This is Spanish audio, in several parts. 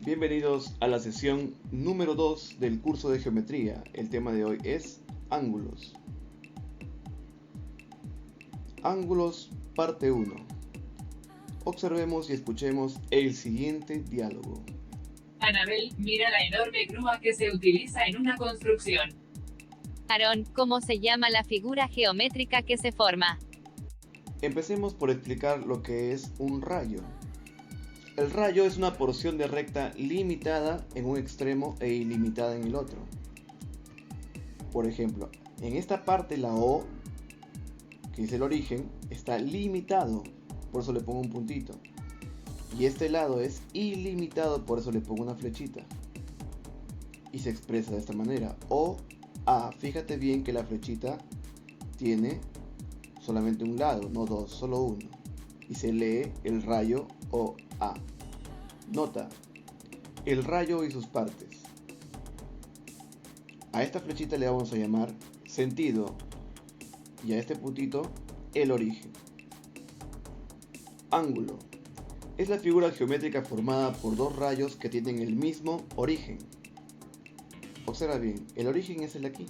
Bienvenidos a la sesión número 2 del curso de geometría. El tema de hoy es ángulos. Ángulos, parte 1. Observemos y escuchemos el siguiente diálogo. Anabel, mira la enorme grúa que se utiliza en una construcción. Aarón, ¿cómo se llama la figura geométrica que se forma? Empecemos por explicar lo que es un rayo. El rayo es una porción de recta limitada en un extremo e ilimitada en el otro. Por ejemplo, en esta parte la O, que es el origen, está limitado, por eso le pongo un puntito. Y este lado es ilimitado, por eso le pongo una flechita. Y se expresa de esta manera. O A, fíjate bien que la flechita tiene solamente un lado, no dos, solo uno. Y se lee el rayo o A. Nota, el rayo y sus partes. A esta flechita le vamos a llamar sentido y a este puntito el origen. Ángulo. Es la figura geométrica formada por dos rayos que tienen el mismo origen. Observa bien, el origen es el de aquí.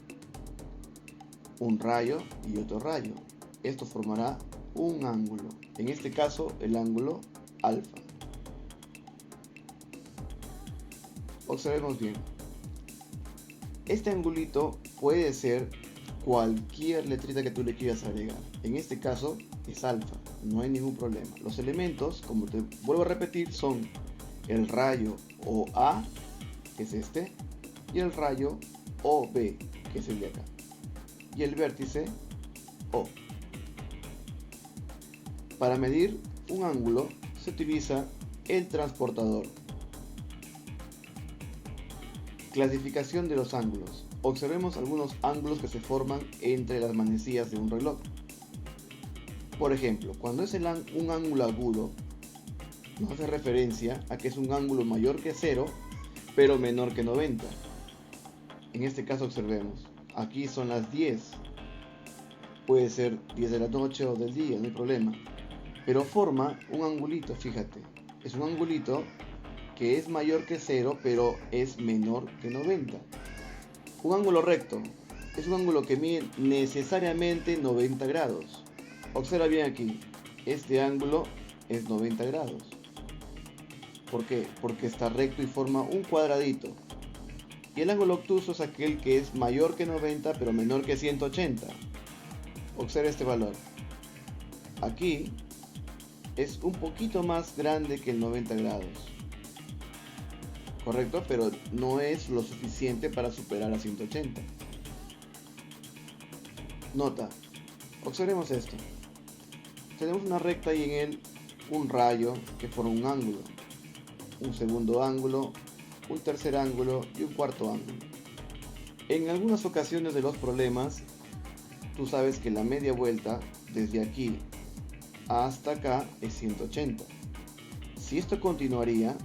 Un rayo y otro rayo. Esto formará un ángulo. En este caso, el ángulo alfa. Observemos bien. Este angulito puede ser cualquier letrita que tú le quieras agregar. En este caso es alfa, no hay ningún problema. Los elementos, como te vuelvo a repetir, son el rayo OA, que es este, y el rayo OB, que es el de acá, y el vértice O. Para medir un ángulo se utiliza el transportador. Clasificación de los ángulos. Observemos algunos ángulos que se forman entre las manecillas de un reloj. Por ejemplo, cuando es un ángulo agudo, nos hace referencia a que es un ángulo mayor que 0, pero menor que 90. En este caso observemos, aquí son las 10. Puede ser 10 de la noche o del día, no hay problema. Pero forma un angulito, fíjate. Es un angulito que es mayor que 0, pero es menor que 90. Un ángulo recto es un ángulo que mide necesariamente 90 grados. Observa bien aquí, este ángulo es 90 grados. ¿Por qué? Porque está recto y forma un cuadradito. Y el ángulo obtuso es aquel que es mayor que 90 pero menor que 180. Observa este valor. Aquí es un poquito más grande que el 90 grados. Correcto, pero no es lo suficiente para superar a 180. Nota, observemos esto. Tenemos una recta y en él un rayo que forma un ángulo, un segundo ángulo, un tercer ángulo y un cuarto ángulo. En algunas ocasiones de los problemas, tú sabes que la media vuelta desde aquí hasta acá es 180. Si esto continuaría,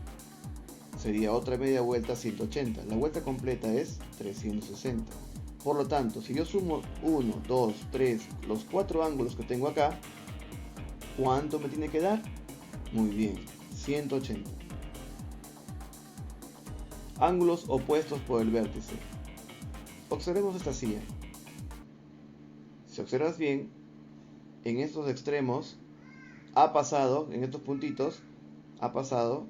sería otra media vuelta 180. La vuelta completa es 360. Por lo tanto, si yo sumo 1, 2, 3, los 4 ángulos que tengo acá, ¿cuánto me tiene que dar? Muy bien, 180. Ángulos opuestos por el vértice. Observemos esta silla. Si observas bien, en estos extremos ha pasado, en estos puntitos, ha pasado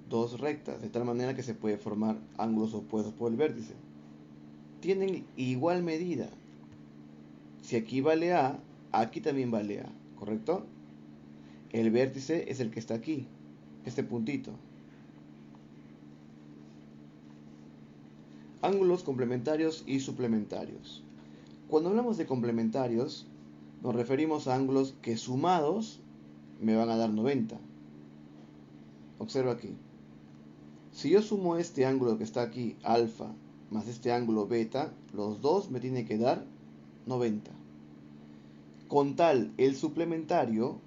dos rectas, de tal manera que se puede formar ángulos opuestos por el vértice. Tienen igual medida. Si aquí vale A, aquí también vale A, ¿correcto? El vértice es el que está aquí, este puntito. Ángulos complementarios y suplementarios. Cuando hablamos de complementarios, nos referimos a ángulos que sumados me van a dar 90. Observa aquí. Si yo sumo este ángulo que está aquí, alfa, más este ángulo beta, los dos me tienen que dar 90. Con tal, el suplementario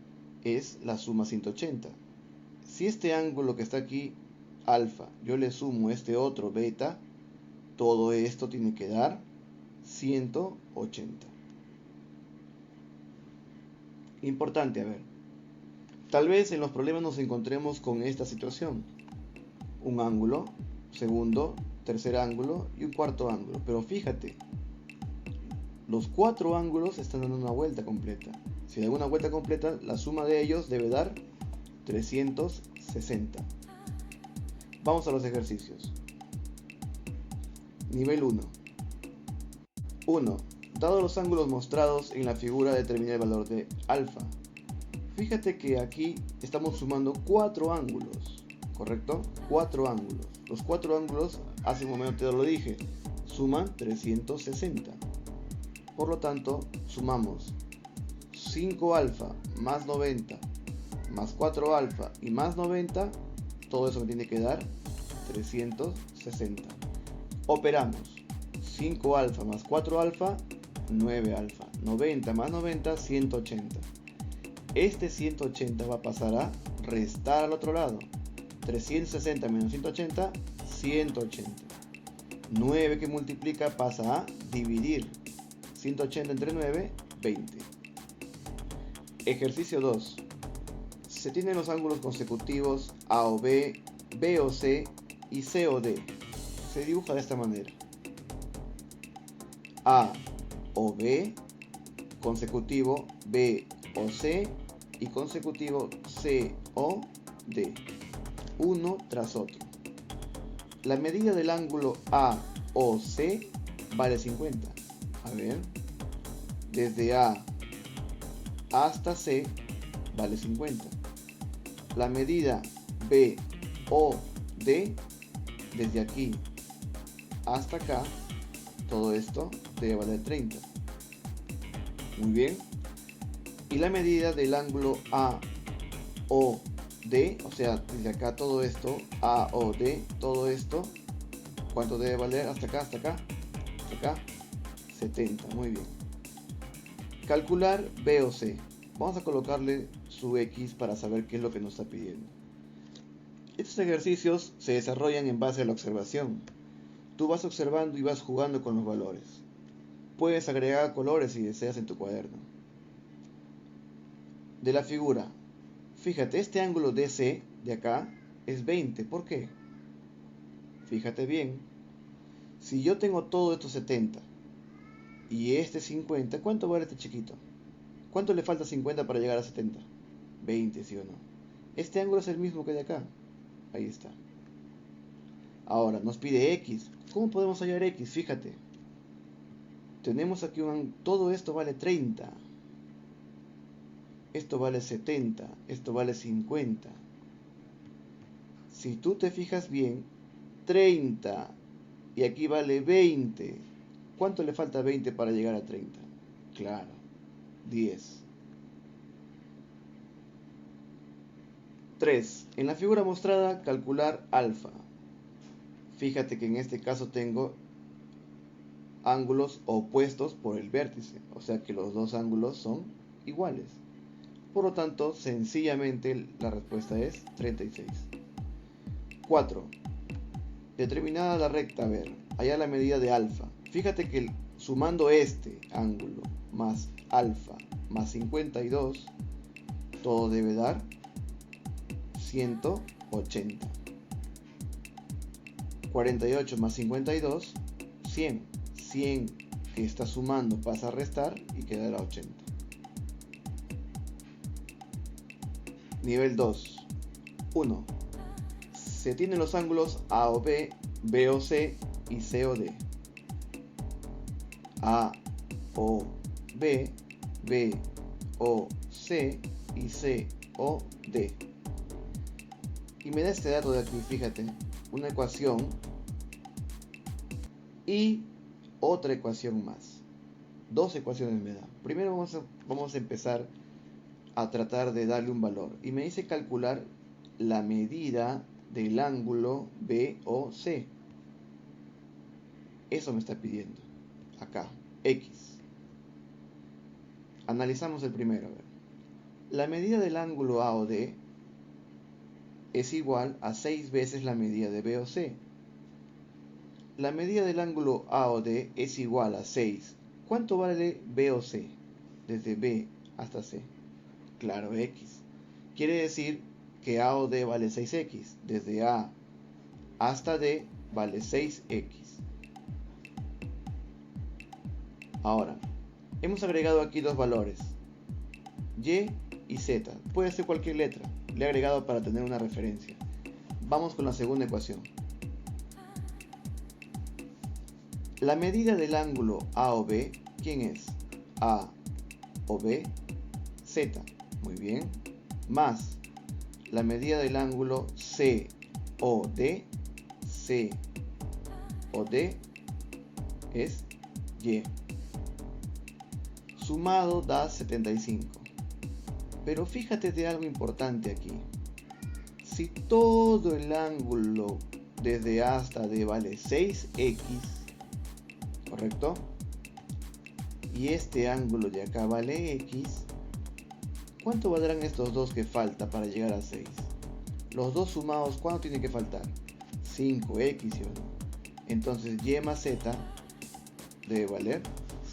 es la suma 180. Si este ángulo que está aquí, alfa, yo le sumo este otro beta, todo esto tiene que dar 180. Importante, a ver. Tal vez en los problemas nos encontremos con esta situación. un ángulo, segundo, tercer ángulo y un cuarto ángulo. Pero fíjate, los 4 ángulos están dando una vuelta completa. Si da una vuelta completa, la suma de ellos debe dar 360. Vamos a los ejercicios. Nivel 1. 1. Dado los ángulos mostrados en la figura, determina el valor de alfa. Fíjate que aquí estamos sumando 4 ángulos, ¿correcto? 4 ángulos. Los 4 ángulos, hace un momento te lo dije, suman 360. Por lo tanto, sumamos 5 alfa más 90 más 4 alfa y más 90, todo eso me tiene que dar 360. Operamos 5 alfa más 4 alfa, 9 alfa, 90 más 90, 180. Este 180 va a pasar a restar al otro lado. 360 menos 180, 180. 9 que multiplica pasa a dividir. 180 entre 9, 20. Ejercicio 2. Se tienen los ángulos consecutivos A o B, B o C y C o D. Se dibuja de esta manera. A o B, consecutivo B o C y consecutivo C o D, uno tras otro. La medida del ángulo A o C vale 50. A ver, desde A hasta C vale 50. La medida B o D, desde aquí hasta acá, todo esto debe valer 30. Muy bien. Y la medida del ángulo A o D, o sea, desde acá todo esto, A o D, todo esto, ¿cuánto debe valer? Hasta acá, hasta acá, hasta acá, 70. Muy bien. Calcular B o C. Vamos a colocarle su X para saber qué es lo que nos está pidiendo. Estos ejercicios se desarrollan en base a la observación. Tú vas observando y vas jugando con los valores. Puedes agregar colores si deseas en tu cuaderno. De la figura, fíjate, este ángulo DC de acá es 20. ¿Por qué? Fíjate bien. Si yo tengo todo esto 70 y este 50, ¿cuánto vale este chiquito? ¿Cuánto le falta 50 para llegar a 70? 20, ¿sí o no? Este ángulo es el mismo que de acá. Ahí está. Ahora, nos pide X. ¿Cómo podemos hallar X? Fíjate. Tenemos aquí todo esto vale 30. Esto vale 70. Esto vale 50. Si tú te fijas bien, 30. Y aquí vale 20. ¿Cuánto le falta a 20 para llegar a 30? Claro, 10. 3. En la figura mostrada, calcular alfa. Fíjate que en este caso tengo ángulos opuestos por el vértice, o sea que los dos ángulos son iguales. Por lo tanto, sencillamente la respuesta es 36. 4. Determinada la recta, a ver, hallar la medida de alfa. Fíjate que sumando este ángulo más alfa más 52, todo debe dar 180. 48 más 52, 100. 100 que está sumando pasa a restar y quedará 80. Nivel 2. 1. Se tienen los ángulos A o B, B o C y C o D. A o B, B o C y C o D. Y me da este dato de aquí, fíjate, una ecuación y otra ecuación más. 2 ecuaciones me da. Primero vamos a empezar a tratar de darle un valor. Y me dice calcular la medida del ángulo B o C. Eso me está pidiendo. Acá, X. Analizamos el primero. A ver. La medida del ángulo A o D es igual a 6 veces la medida de B o C. La medida del ángulo A o D es igual a 6. ¿Cuánto vale B o C? Desde B hasta C. Claro, X. Quiere decir que A o D vale 6X. Desde A hasta D vale 6x. Ahora, hemos agregado aquí dos valores, y y z. Puede ser cualquier letra, le he agregado para tener una referencia. Vamos con la segunda ecuación. La medida del ángulo A o B, ¿quién es? A o B, z. Muy bien. Más la medida del ángulo C o D, C o D es Y. Sumado da 75. Pero fíjate de algo importante aquí. Si todo el ángulo desde A hasta D vale 6x, ¿correcto? Y este ángulo de acá vale x, ¿cuánto valdrán estos dos que falta para llegar a 6? Los dos sumados, ¿cuánto tiene que faltar? 5x, ¿sí o no? Entonces y más z debe valer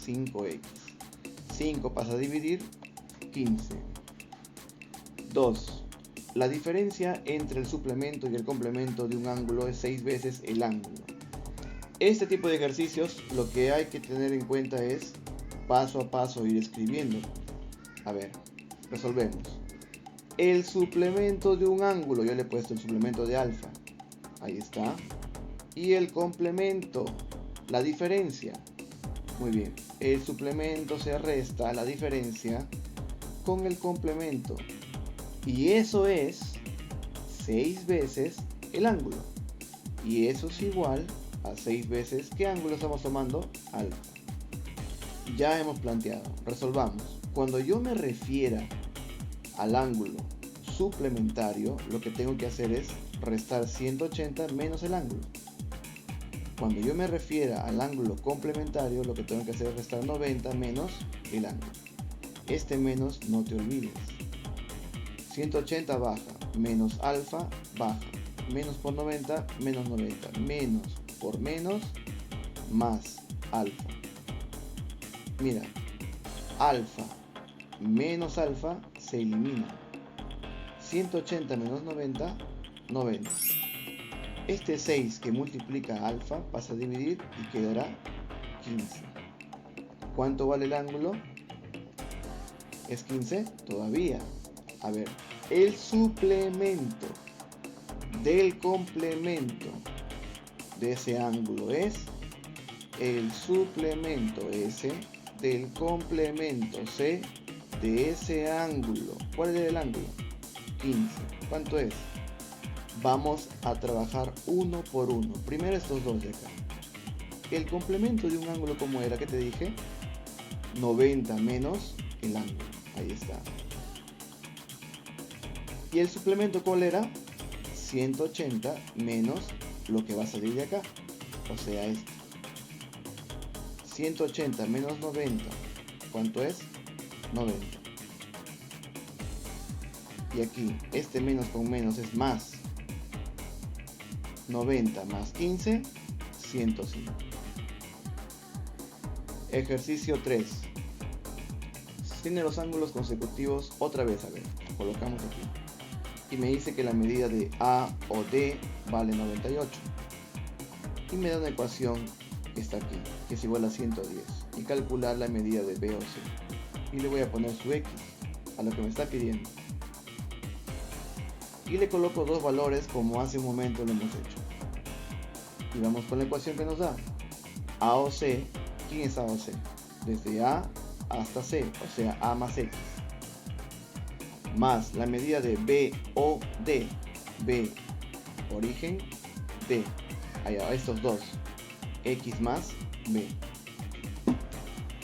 5x. 5 pasa a dividir 15. 2. La diferencia entre el suplemento y el complemento de un ángulo es 6 veces el ángulo. Este tipo de ejercicios lo que hay que tener en cuenta es paso a paso ir escribiendo. A ver, resolvemos. El suplemento de un ángulo, yo le he puesto el suplemento de alfa. Ahí está. Y el complemento, la diferencia. Muy bien. El suplemento se resta a la diferencia con el complemento. Y eso es 6 veces el ángulo. Y eso es igual a 6 veces, ¿qué ángulo estamos tomando? Alfa. Ya hemos planteado, resolvamos. Cuando yo me refiera al ángulo suplementario, lo que tengo que hacer es restar 180 menos el ángulo. Cuando yo me refiera al ángulo complementario, lo que tengo que hacer es restar 90 menos el ángulo. Este menos no te olvides. 180 baja, menos alfa baja. Menos por 90, menos 90. Menos por menos, más alfa. Mira, alfa menos alfa se elimina. 180 menos 90, 90. Este 6 que multiplica alfa pasa a dividir y quedará 15. ¿Cuánto vale el ángulo? ¿Es 15? Todavía. A ver, el suplemento del complemento de ese ángulo es el suplemento S del complemento C de ese ángulo. ¿Cuál es el ángulo? 15. ¿Cuánto es? Vamos a trabajar uno por uno. Primero estos dos de acá. El complemento de un ángulo, ¿cómo era? ¿Qué te dije? 90 menos el ángulo. Ahí está. ¿Y el suplemento cuál era? 180 menos lo que va a salir de acá. O sea, este. 180 menos 90. ¿Cuánto es? 90. Y aquí, este menos con menos es más. 90 más 15, 105. Ejercicio 3. Tiene los ángulos consecutivos otra vez, a ver, colocamos aquí. Y me dice que la medida de A o D vale 98. Y me da una ecuación que está aquí, que es igual a 110. Y calcular la medida de B o C. Y le voy a poner su X a lo que me está pidiendo. Y le coloco dos valores como hace un momento lo hemos hecho. Y vamos con la ecuación que nos da. A o C, ¿quién es A o C? Desde A hasta C, o sea A más X. Más la medida de B o D. B, origen, D. Allá, estos dos. X más B.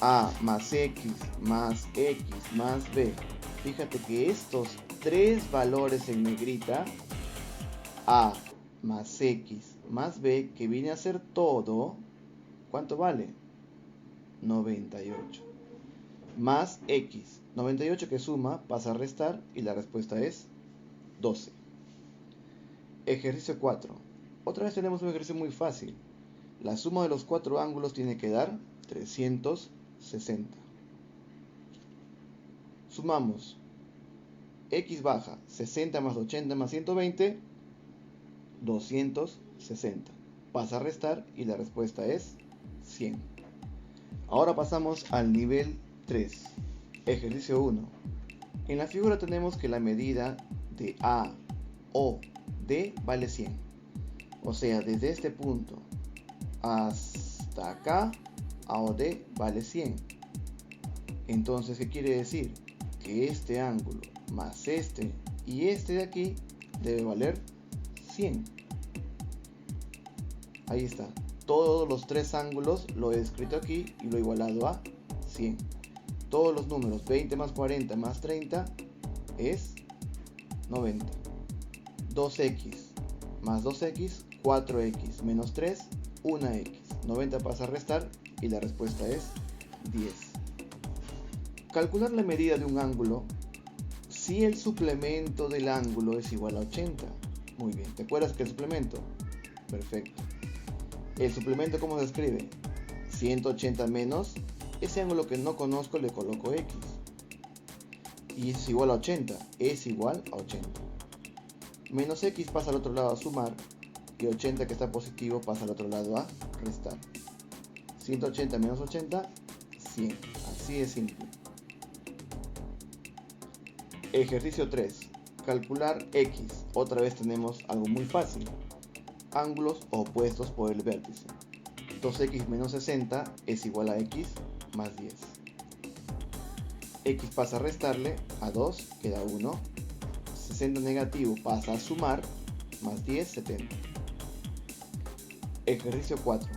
A más X más X más B. Fíjate que estos tres valores en negrita, A más X más B, que viene a ser todo, ¿cuánto vale? 98. Más X. 98 que suma, pasa a restar y la respuesta es 12. Ejercicio 4. Otra vez tenemos un ejercicio muy fácil. La suma de los cuatro ángulos tiene que dar 360. Sumamos. X baja, 60 más 80 más 120, 260. Pasa a restar y la respuesta es 100. Ahora pasamos al nivel 3. Ejercicio 1. En la figura tenemos que la medida de A, O, D vale 100. O sea, desde este punto hasta acá, A o D vale 100. Entonces, ¿qué quiere decir? Que este ángulo más este y este de aquí debe valer 100. Ahí está. Todos los tres ángulos lo he escrito aquí y lo he igualado a 100. Todos los números 20 más 40 más 30 es 90. 2x más 2x, 4x menos 3, 1x. 90 pasa a restar y la respuesta es 10. Calcular la medida de un ángulo si el suplemento del ángulo es igual a 80. Muy bien, ¿te acuerdas que el suplemento? Perfecto. El suplemento, ¿cómo se escribe? 180 menos ese ángulo que no conozco, le coloco x. Y es igual a 80, es igual a 80. Menos x pasa al otro lado a sumar y 80 que está positivo pasa al otro lado a restar. 180 menos 80, 100. Así es simple. Ejercicio 3. Calcular x. Otra vez tenemos algo muy fácil. Ángulos opuestos por el vértice. 2x menos 60 es igual a x más 10. X pasa a restarle, a 2 queda 1. 60 negativo pasa a sumar, más 10, 70. Ejercicio 4.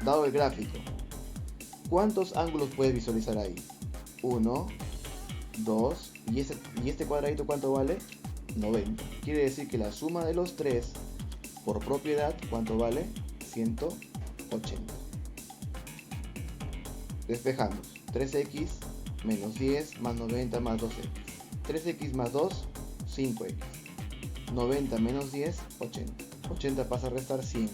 Dado el gráfico, ¿cuántos ángulos puedes visualizar ahí? 1, 2, y este cuadradito ¿cuánto vale? 90. Quiere decir que la suma de los tres por propiedad, ¿cuánto vale? 180. Despejamos. 3x menos 10 más 90 más 2x. 3x más 2, 5x. 90 menos 10, 80. 80 pasa a restar 100.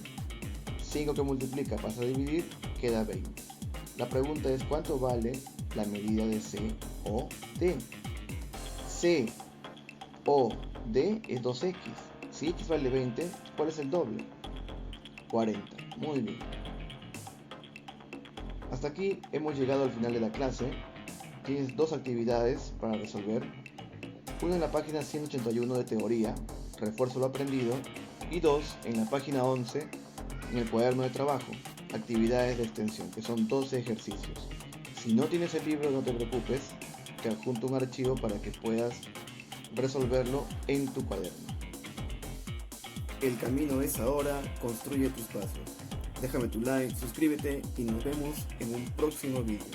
5 que multiplica pasa a dividir, queda 20. La pregunta es ¿cuánto vale la medida de C o D? C o D es 2x. Si x vale 20, ¿cuál es el doble? 40. Muy bien. Hasta aquí hemos llegado al final de la clase. Tienes dos actividades para resolver. Una en la página 181 de teoría, refuerzo lo aprendido. Y dos en la página 11, en el cuaderno de trabajo, actividades de extensión, que son 12 ejercicios. Si no tienes el libro, no te preocupes, te adjunto un archivo para que puedas resolverlo en tu cuaderno. El camino es ahora, construye tus pasos. Déjame tu like, suscríbete y nos vemos en un próximo vídeo.